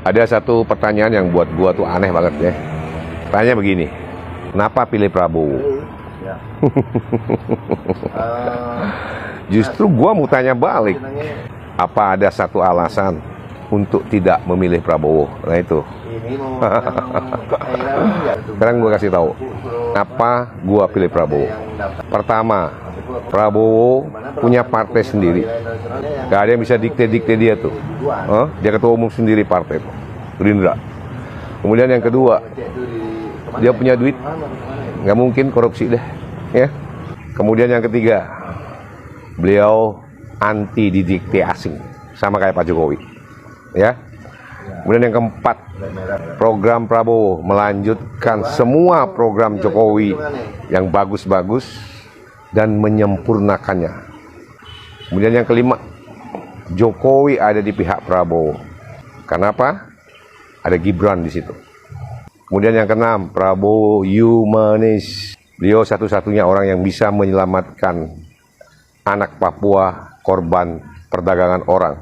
Ada satu pertanyaan yang buat gua tuh aneh banget ya. Tanya begini, kenapa pilih Prabowo? Ya. Justru gua mau tanya balik, apa ada satu alasan untuk tidak memilih Prabowo? Nah itu. Sekarang gua kasih tahu, kenapa gua pilih Prabowo. Pertama, Prabowo punya partai sendiri. Gak ada yang bisa dikte-dikte dia tuh. Dia ketua umum sendiri partai Gerindra. Kemudian yang kedua, dia punya duit, nggak mungkin korupsi deh, ya. Kemudian yang ketiga, beliau anti didikte asing, sama kayak Pak Jokowi, ya. Kemudian yang keempat, program Prabowo melanjutkan semua program Jokowi yang bagus-bagus dan menyempurnakannya. Kemudian yang kelima, Jokowi ada di pihak Prabowo. Kenapa? Ada Gibran di situ. Kemudian yang keenam, Prabowo humanis. Beliau satu-satunya orang yang bisa menyelamatkan anak Papua korban perdagangan orang,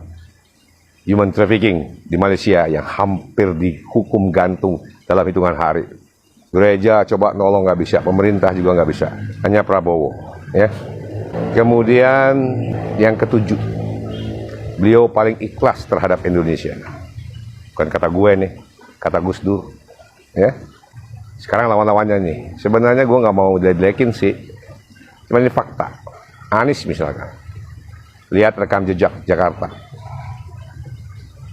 human trafficking di Malaysia yang hampir dihukum gantung dalam hitungan hari. Gereja coba nolong nggak bisa, pemerintah juga nggak bisa, hanya Prabowo, ya. Kemudian yang ketujuh, beliau paling ikhlas terhadap Indonesia. Bukan kata gue nih, kata Gus Dur, ya. Sekarang lawan-lawannya nih, sebenarnya gue nggak mau jelek-jelekin sih, cuma ini fakta. Anies misalkan, lihat rekam jejak Jakarta,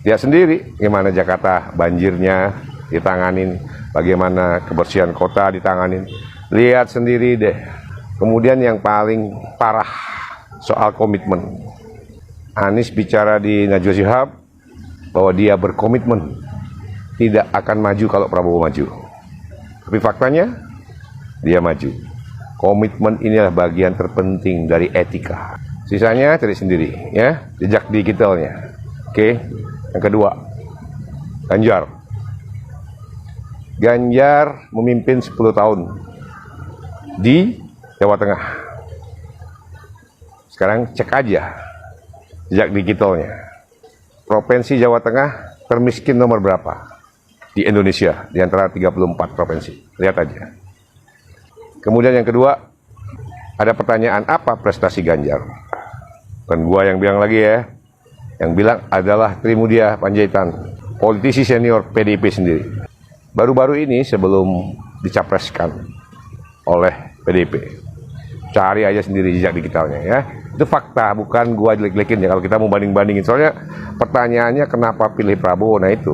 lihat sendiri gimana Jakarta banjirnya ditanganin, bagaimana kebersihan kota ditanganin, lihat sendiri deh. Kemudian yang paling parah soal komitmen, Anies bicara di Najwa Shihab bahwa dia berkomitmen tidak akan maju kalau Prabowo maju. Tapi faktanya dia maju. Komitmen inilah bagian terpenting dari etika. Sisanya cari sendiri, ya, jejak digitalnya. Oke. Yang kedua, Ganjar. Ganjar memimpin 10 tahun di Jawa Tengah. Sekarang cek aja jejak digitalnya. Provinsi Jawa Tengah termiskin nomor berapa di Indonesia di antara 34 provinsi? Lihat aja. Kemudian yang kedua, ada pertanyaan, apa prestasi Ganjar? Bukan gua yang bilang lagi ya. Yang bilang adalah Trimudia Panjaitan, politisi senior PDIP sendiri. Baru-baru ini sebelum dicapreskan oleh PDIP. Cari aja sendiri jejak digitalnya, ya. Itu fakta, bukan gua jelek-jelekin ya kalau kita mau banding-bandingin. Soalnya pertanyaannya kenapa pilih Prabowo, nah itu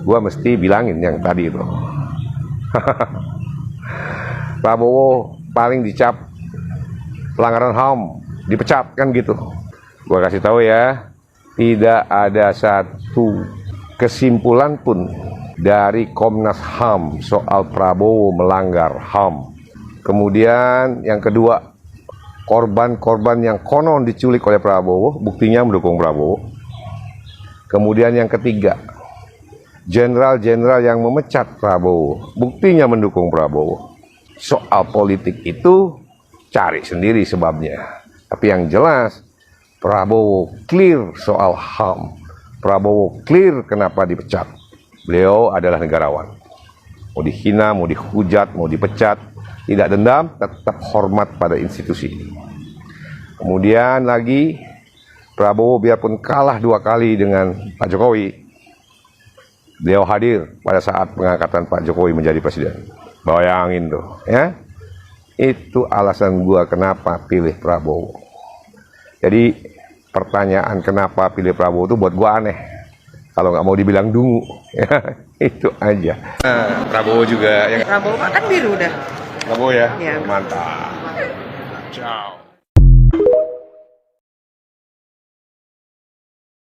gua mesti bilangin yang tadi itu. Prabowo paling dicap pelanggaran HAM, dipecat kan gitu. Gua kasih tahu ya, tidak ada satu kesimpulan pun dari Komnas HAM soal Prabowo melanggar HAM. Kemudian yang kedua, korban-korban yang konon diculik oleh Prabowo, buktinya mendukung Prabowo. Kemudian yang ketiga, jenderal-jenderal yang memecat Prabowo, buktinya mendukung Prabowo. Soal politik itu cari sendiri sebabnya. Tapi yang jelas, Prabowo clear soal HAM. Prabowo clear kenapa dipecat. Beliau adalah negarawan. Mau dihina, mau dihujat, mau dipecat, tidak dendam, tetap hormat pada institusi ini. Kemudian lagi, Prabowo biarpun kalah 2 kali dengan Pak Jokowi, beliau hadir pada saat pengangkatan Pak Jokowi menjadi presiden. Bayangin tuh, ya. Itu alasan gua kenapa pilih Prabowo. Jadi pertanyaan kenapa pilih Prabowo itu buat gua aneh. Kalau nggak mau dibilang dungu, ya, itu aja. Nah, Prabowo juga. Prabowo kan biru dah. Prabowo ya? Ya. Mantap. Ciao.